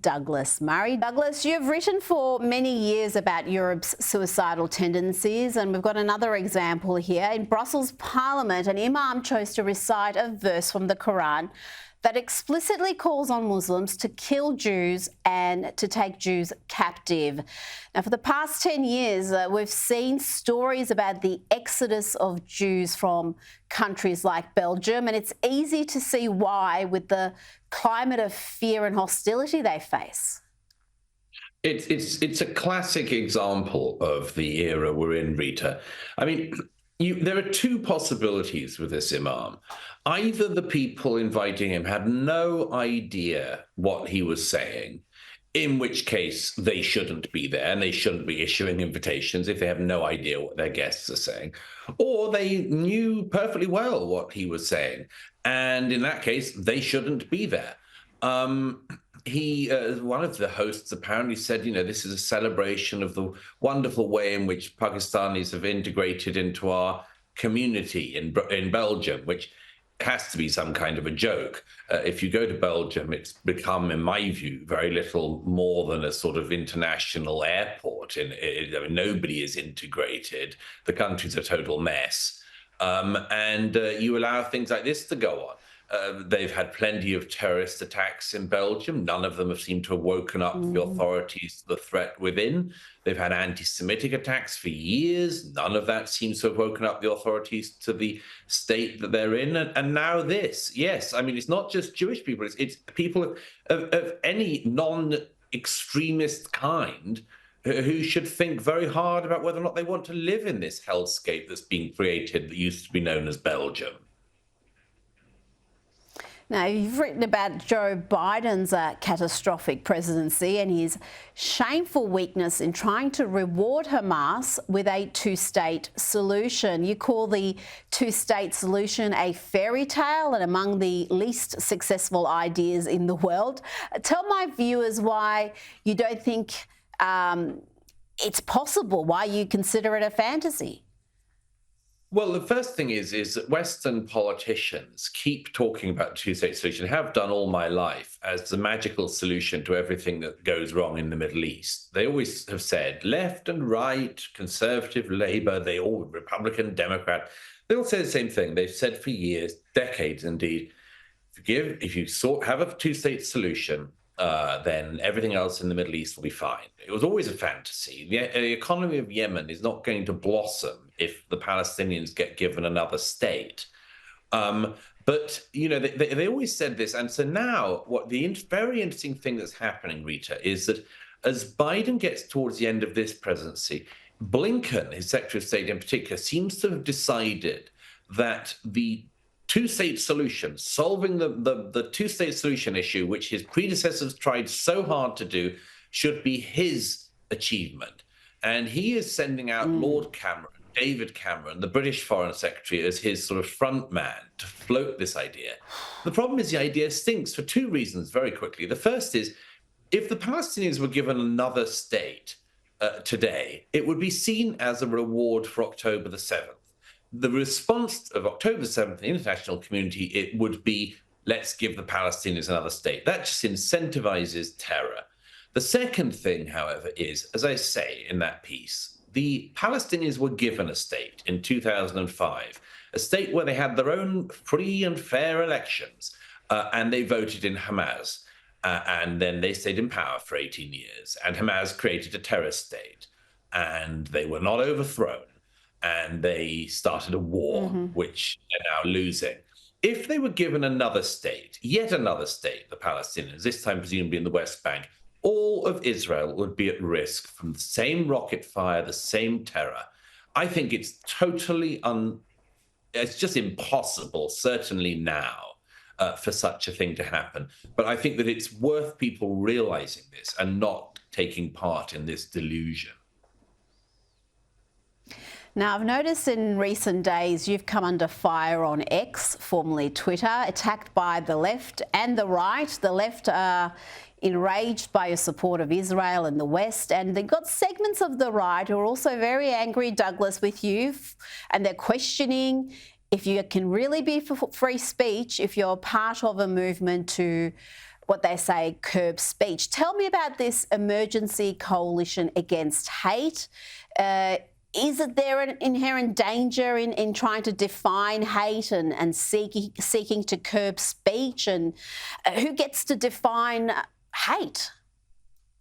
Douglas Murray. Douglas, you've written for many years about Europe's suicidal tendencies, and we've got another example here. In Brussels Parliament, an imam chose to recite a verse from the Quran that explicitly calls on Muslims to kill Jews and to take Jews captive. Now, for the past 10 years, we've seen stories about the exodus of Jews from countries like Belgium, and it's easy to see why with the climate of fear and hostility they face. It's a classic example of the era we're in, Rita. I mean, there are two possibilities with this imam. Either the people inviting him had no idea what he was saying, in which case they shouldn't be there and they shouldn't be issuing invitations if they have no idea what their guests are saying, or they knew perfectly well what he was saying, and in that case, they shouldn't be there. One of the hosts apparently said, this is a celebration of the wonderful way in which Pakistanis have integrated into our community in Belgium, which has to be some kind of a joke. If you go to Belgium, it's become, in my view, very little more than a sort of international airport. I mean, nobody is integrated. The country's a total mess. And you allow things like this to go on. They've had plenty of terrorist attacks in Belgium. None of them have seemed to have woken up the authorities to the threat within. They've had anti-Semitic attacks for years. None of that seems to have woken up the authorities to the state that they're in. And now this. Yes, I mean, it's not just Jewish people. It's people of any non-extremist kind who should think very hard about whether or not they want to live in this hellscape that's being created that used to be known as Belgium. Now, you've written about Joe Biden's catastrophic presidency and his shameful weakness in trying to reward Hamas with a two-state solution. You call the two-state solution a fairy tale and among the least successful ideas in the world. Tell my viewers why you don't think it's possible, why you consider it a fantasy. Well, the first thing is that Western politicians keep talking about the two-state solution, have done all my life, as the magical solution to everything that goes wrong in the Middle East. They always have said left and right, conservative, Labour, they all Republican, Democrat. They all say the same thing. They've said for years, decades indeed, if you have a two-state solution, then everything else in the Middle East will be fine. It was always a fantasy. The economy of Yemen is not going to blossom if the Palestinians get given another state. But, they always said this. And so now what the very interesting thing that's happening, Rita, is that as Biden gets towards the end of this presidency, Blinken, his Secretary of State in particular, seems to have decided that the two-state solution, solving the two-state solution issue, which his predecessors tried so hard to do, should be his achievement. And he is sending out Lord Cameron, David Cameron, the British Foreign Secretary, as his sort of front man to float this idea. The problem is the idea stinks for two reasons very quickly. The first is, if the Palestinians were given another state today, it would be seen as a reward for October the 7th. The response of October 7th, the international community, it would be, let's give the Palestinians another state. That just incentivizes terror. The second thing, however, is, as I say in that piece, the Palestinians were given a state in 2005, a state where they had their own free and fair elections, and they voted in Hamas. And then they stayed in power for 18 years, and Hamas created a terrorist state, and they were not overthrown. And they started a war, which they're now losing. If they were given another state, yet another state, the Palestinians, this time presumably in the West Bank, all of Israel would be at risk from the same rocket fire, the same terror. I think it's totally it's just impossible, certainly now, for such a thing to happen. But I think that it's worth people realizing this and not taking part in this delusion. Now, I've noticed in recent days you've come under fire on X, formerly Twitter, attacked by the left and the right. The left are enraged by your support of Israel and the West, and they've got segments of the right who are also very angry, Douglas, with you, and they're questioning if you can really be for free speech if you're part of a movement to what they say, curb speech. Tell me about this emergency coalition against hate. Is there an inherent danger in trying to define hate and seeking to curb speech? And who gets to define hate?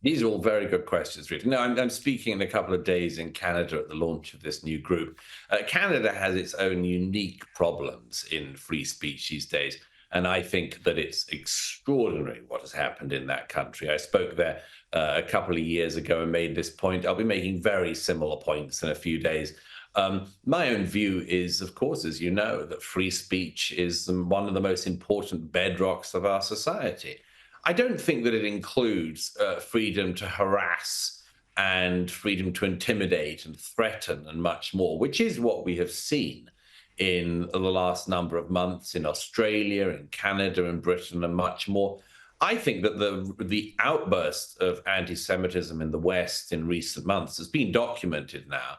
These are all very good questions, Rita. No, I'm speaking in a couple of days in Canada at the launch of this new group. Canada has its own unique problems in free speech these days. And I think that it's extraordinary what has happened in that country. I spoke there a couple of years ago and made this point. I'll be making very similar points in a few days. My own view is, of course, as you know, that free speech is one of the most important bedrocks of our society. I don't think that it includes freedom to harass and freedom to intimidate and threaten and much more, which is what we have seen in the last number of months in Australia, in Canada, in Britain, and much more. I think that the outburst of anti-Semitism in the West in recent months has been documented now,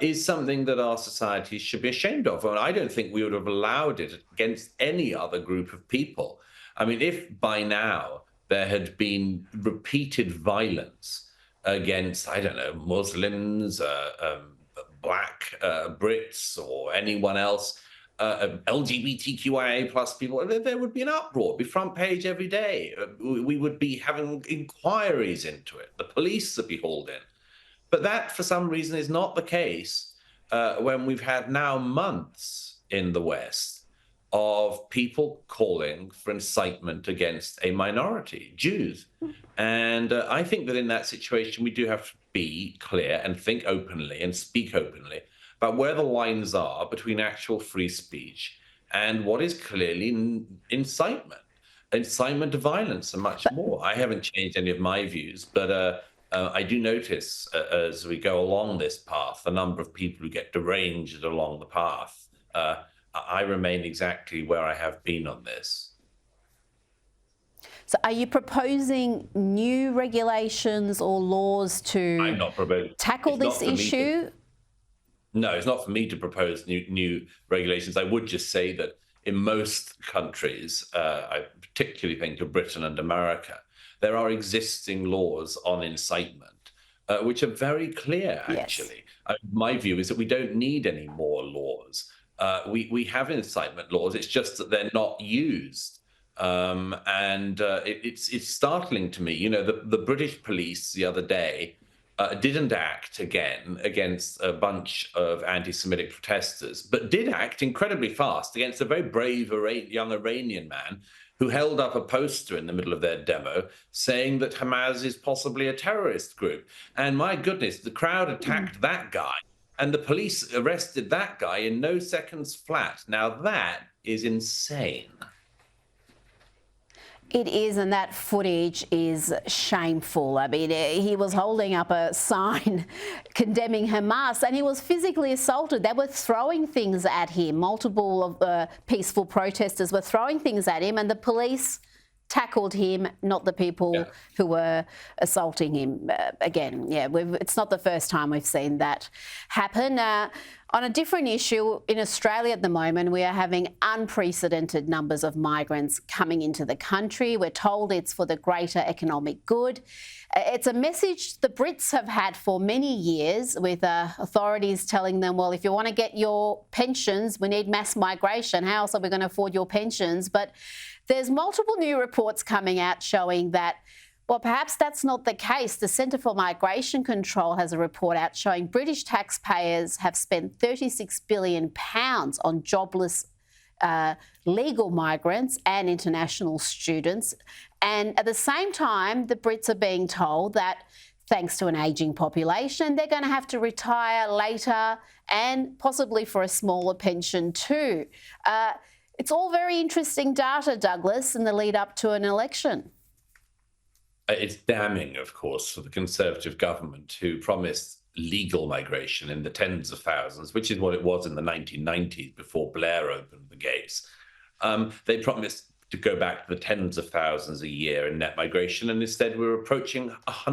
is something that our society should be ashamed of. And I don't think we would have allowed it against any other group of people. I mean, if by now there had been repeated violence against, I don't know, Muslims, Black Brits, or anyone else, LGBTQIA plus people, there would be an uproar, it'd be front page every day. We would be having inquiries into it. The police would be hauled in. But that, for some reason, is not the case when we've had now months in the West of people calling for incitement against a minority, Jews. And I think that in that situation, we do have to be clear and think openly and speak openly about where the lines are between actual free speech and what is clearly incitement to violence and much more. I haven't changed any of my views, but I do notice as we go along this path, the number of people who get deranged along the path. I remain exactly where I have been on this. So are you proposing new regulations or laws to tackle this issue? No, it's not for me to propose new regulations. I would just say that in most countries, I particularly think of Britain and America, there are existing laws on incitement, which are very clear, actually. Yes. My view is that we don't need any more laws. We have incitement laws. It's just that they're not used. It's startling to me. You know, the British police the other day didn't act again against a bunch of anti-Semitic protesters, but did act incredibly fast against a very brave young Iranian man who held up a poster in the middle of their demo saying that Hamas is possibly a terrorist group. And my goodness, the crowd attacked that guy. And the police arrested that guy in no seconds flat. Now, that is insane. It is, and that footage is shameful. I mean, he was holding up a sign condemning Hamas and he was physically assaulted. They were throwing things at him. Multiple of the peaceful protesters were throwing things at him and the police tackled him, not the people who were assaulting him. Again, it's not the first time we've seen that happen. On a different issue, in Australia at the moment, we are having unprecedented numbers of migrants coming into the country. We're told it's for the greater economic good. It's a message the Brits have had for many years, with authorities telling them, well, if you want to get your pensions, we need mass migration. How else are we going to afford your pensions? But there's multiple new reports coming out showing that, well, perhaps that's not the case. The Centre for Migration Control has a report out showing British taxpayers have spent £36 billion on jobless legal migrants and international students. And at the same time, the Brits are being told that thanks to an ageing population, they're going to have to retire later and possibly for a smaller pension too. It's all very interesting data, Douglas, in the lead up to an election. It's damning, of course, for the Conservative government who promised legal migration in the tens of thousands, which is what it was in the 1990s before Blair opened the gates. They promised to go back to the tens of thousands a year in net migration, and instead we're approaching a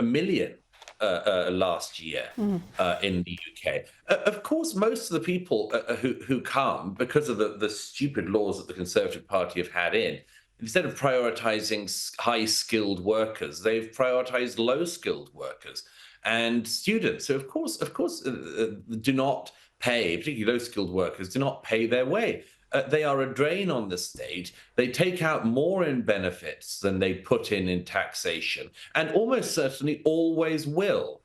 million last year in the UK. Of course, most of the people who come, because of the stupid laws that the Conservative Party have had in, instead of prioritizing high-skilled workers, they've prioritized low-skilled workers and students. So, do not pay, particularly low-skilled workers, do not pay their way. They are a drain on the state. They take out more in benefits than they put in taxation, and almost certainly always will.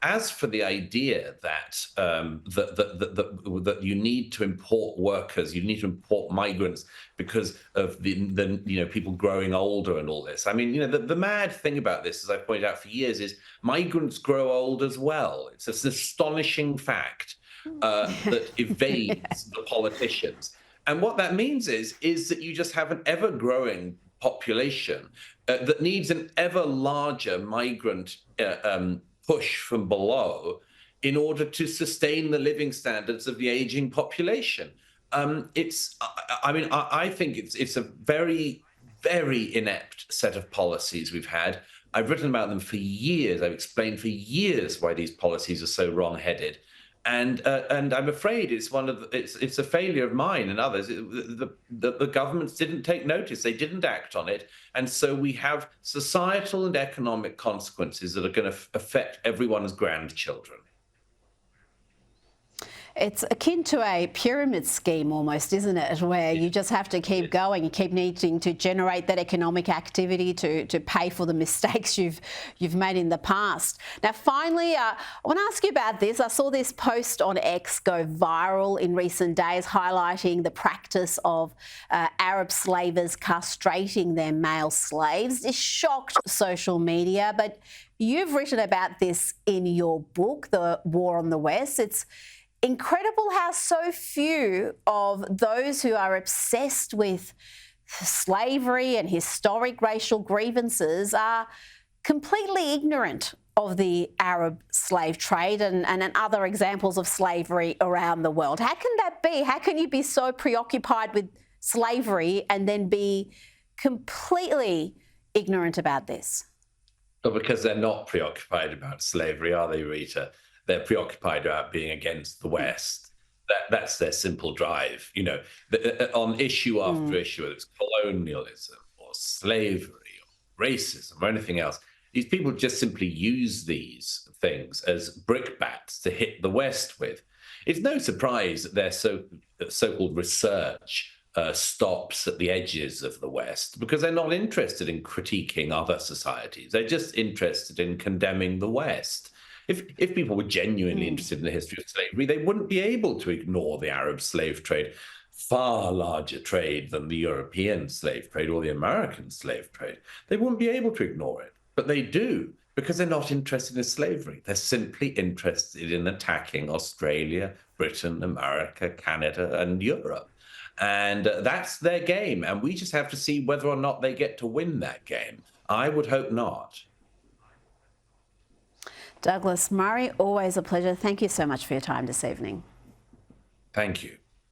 As for the idea that that you need to import workers, you need to import migrants because of the people growing older and all this. I mean, the mad thing about this, as I've pointed out for years, is migrants grow old as well. It's an astonishing fact that evades the politicians. And what that means is that you just have an ever-growing population that needs an ever larger migrant push from below in order to sustain the living standards of the aging population. I think it's a very, very inept set of policies we've had. I've written about them for years. I've explained for years why these policies are so wrong-headed. And I'm afraid it's a failure of mine and others. The governments didn't take notice; they didn't act on it, and so we have societal and economic consequences that are going to affect everyone's grandchildren. It's akin to a pyramid scheme almost, isn't it? Where you just have to keep going. You keep needing to generate that economic activity to pay for the mistakes you've made in the past. Now, finally, I want to ask you about this. I saw this post on X go viral in recent days, highlighting the practice of Arab slavers castrating their male slaves. This shocked social media, but you've written about this in your book, The War on the West. It's incredible how so few of those who are obsessed with slavery and historic racial grievances are completely ignorant of the Arab slave trade and other examples of slavery around the world. How can that be? How can you be so preoccupied with slavery and then be completely ignorant about this? Well, because they're not preoccupied about slavery, are they, Rita? They're preoccupied about being against the West. That's their simple drive. On issue after issue, whether it's colonialism or slavery or racism or anything else, these people just simply use these things as brickbats to hit the West with. It's no surprise that their so-called research stops at the edges of the West, because they're not interested in critiquing other societies. They're just interested in condemning the West. If people were genuinely interested in the history of slavery, they wouldn't be able to ignore the Arab slave trade, far larger trade than the European slave trade or the American slave trade. They wouldn't be able to ignore it, but they do, because they're not interested in slavery. They're simply interested in attacking Australia, Britain, America, Canada, and Europe. And that's their game. And we just have to see whether or not they get to win that game. I would hope not. Douglas Murray, always a pleasure. Thank you so much for your time this evening. Thank you.